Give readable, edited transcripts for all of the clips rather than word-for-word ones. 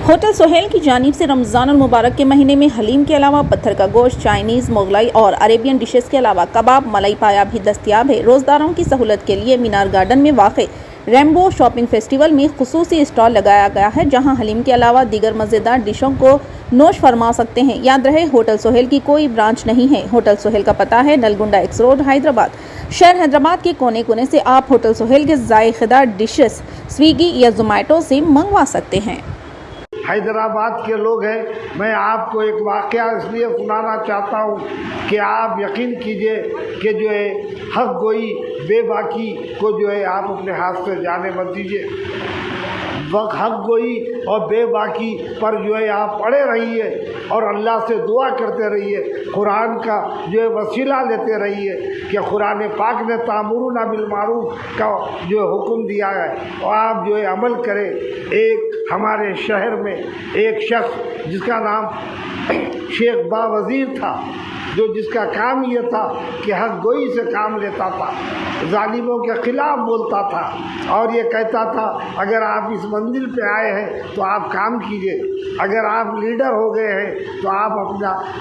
Hotel Sohail کی جانب سے رمضان المبارک کے مہینے میں حلیم کے علاوہ پتھر کا گوشت، چائنیز، مغلائی اور عربین ڈشز کے علاوہ کباب، ملائی پایا بھی دستیاب ہے۔ روزداروں کی سہولت کے لیے مینار گارڈن میں واقع ریمبو شاپنگ فیسٹیول میں خصوصی اسٹال لگایا گیا ہے، جہاں حلیم کے علاوہ دیگر مزیدار ڈشوں کو نوش فرما سکتے ہیں۔ یاد رہے، ہوٹل سہیل کی کوئی برانچ نہیں ہے۔ ہوٹل سہیل کا پتہ ہے نلگنڈا ایکس روڈ، حیدرآباد۔ شہر حیدرآباد کے کونے کونے سے آپ ہوٹل سہیل کے ذائقہ دار ڈشز سویگی یا زومیٹو سے منگوا سکتے ہیں۔ حیدرآباد کے لوگ ہیں، میں آپ کو ایک واقعہ اس لیے سنانا چاہتا ہوں کہ آپ یقین کیجئے کہ جو ہے حق گوئی بے باکی کو جو ہے آپ اپنے ہاتھ سے جانے مت دیجیے۔ حق گوئی اور بے باکی پر جو ہے آپ پڑے رہیے اور اللہ سے دعا کرتے رہیے، قرآن کا جو ہے وسیلہ لیتے رہیے کہ قرآن پاک نے تأمرون بالمعروف کا جو حکم دیا ہے اور آپ جو ہے عمل کریں۔ ایک ہمارے شہر میں ایک شخص جس کا نام شیخ باوزیر تھا، جو جس کا کام یہ تھا کہ حق گوئی سے کام لیتا تھا، ظالموں کے خلاف بولتا تھا اور یہ کہتا تھا اگر آپ اس منزل پہ آئے ہیں تو آپ کام کیجئے، اگر آپ لیڈر ہو گئے ہیں تو آپ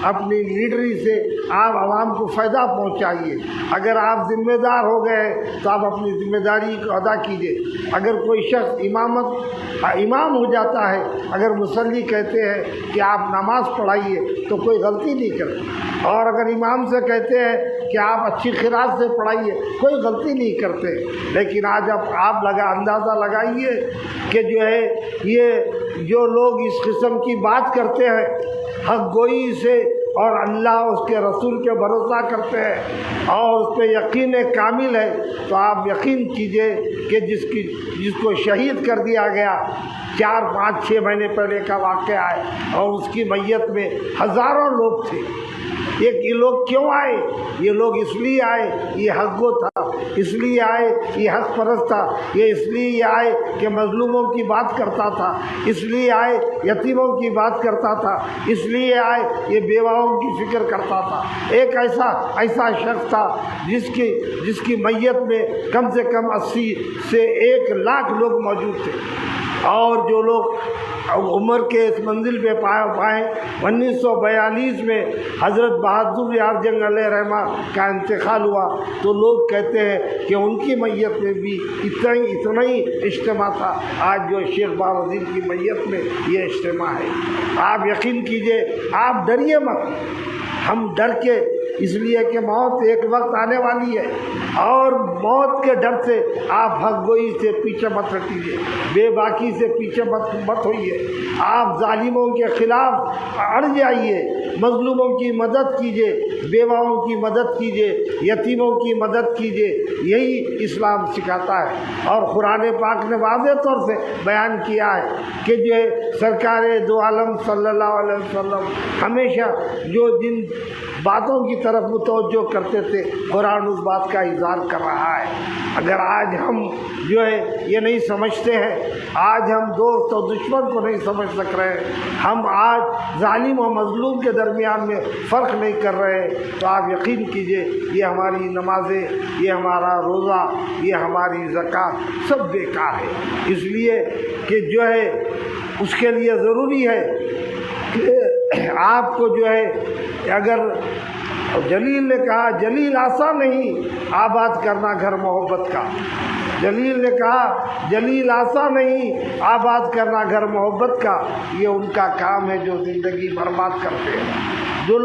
اپنی لیڈری سے آپ عوام کو فائدہ پہنچائیے، اگر آپ ذمہ دار ہو گئے ہیں تو آپ اپنی ذمہ داری کو ادا کیجئے۔ اگر کوئی شخص امام ہو جاتا ہے، اگر مصلی کہتے ہیں کہ آپ نماز پڑھائیے تو کوئی غلطی نہیں کرتے، اور اگر امام سے کہتے ہیں کہ آپ اچھی قرات سے پڑھائیے کوئی غلطی نہیں کرتے۔ لیکن آج اب آپ اندازہ لگائیے کہ جو ہے یہ جو لوگ اس قسم کی بات کرتے ہیں حق گوئی سے اور اللہ اس کے رسول کے بھروسہ کرتے ہیں اور اس پہ یقین کامل ہے، تو آپ یقین کیجئے کہ جس کو شہید کر دیا گیا 4، 5، 6 مہینے پہلے کا واقعہ ہے اور اس کی میت میں ہزاروں لوگ تھے۔ یہ لوگ کیوں آئے؟ یہ لوگ اس لیے آئے یہ حق گو تھا، اس لیے آئے یہ حق پرست تھا، یہ اس لیے آئے کہ مظلوموں کی بات کرتا تھا، اس لیے آئے یتیموں کی بات کرتا تھا، اس لیے آئے یہ بیواؤں کی فکر کرتا تھا۔ ایک ایسا شخص تھا جس کی میت میں کم سے کم 80 سے 1 لاکھ لوگ موجود تھے، اور جو لوگ عمر کے اس منزل پہ پائے 1942 میں حضرت بہادر یار جنگ علیہ رحمہ کا انتقال ہوا، تو لوگ کہتے ہیں کہ ان کی میت میں بھی اتنا ہی اجتماع تھا۔ آج جو شیخ باوزیر کی میت میں یہ اجتماع ہے۔ آپ یقین کیجئے، آپ ڈریے مت، ہم ڈر کے اس لیے کہ موت ایک وقت آنے والی ہے، اور موت کے ڈر سے آپ حق گوئی سے پیچھے مت ہٹیے، بے باکی سے پیچھے مت ہوئیے، آپ ظالموں کے خلاف اڑ جائیے، مظلوموں کی مدد کیجیے، بیواؤں کی مدد کیجیے، یتیموں کی مدد کیجیے، یہی اسلام سکھاتا ہے۔ اور قرآن پاک نے واضح طور سے بیان کیا ہے کہ جو سرکار دو عالم صلی اللہ علیہ وسلم ہمیشہ جو جن باتوں کی طرف متوجہ کرتے تھے، قرآن اس بات کا اظہار کر رہا ہے۔ اگر آج ہم جو ہے یہ نہیں سمجھتے ہیں، آج ہم دوست اور دشمن کو نہیں سمجھ سک رہے ہیں، ہم آج ظالم و مظلوم کے درمیان میں فرق نہیں کر رہے ہیں، تو آپ یقین کیجئے یہ ہماری نمازیں، یہ ہمارا روزہ، یہ ہماری زکوٰۃ سب بیکار ہے۔ اس لیے کہ جو ہے اس کے لیے ضروری ہے کہ آپ کو جو ہے، اگر جلیل نے کہا جلیل آسان نہیں آباد کرنا گھر محبت کا، جلیل نے کہا جلیل آسان نہیں آباد کرنا گھر محبت کا، یہ ان کا کام ہے جو زندگی برباد کرتے ہیں۔ جو لوگ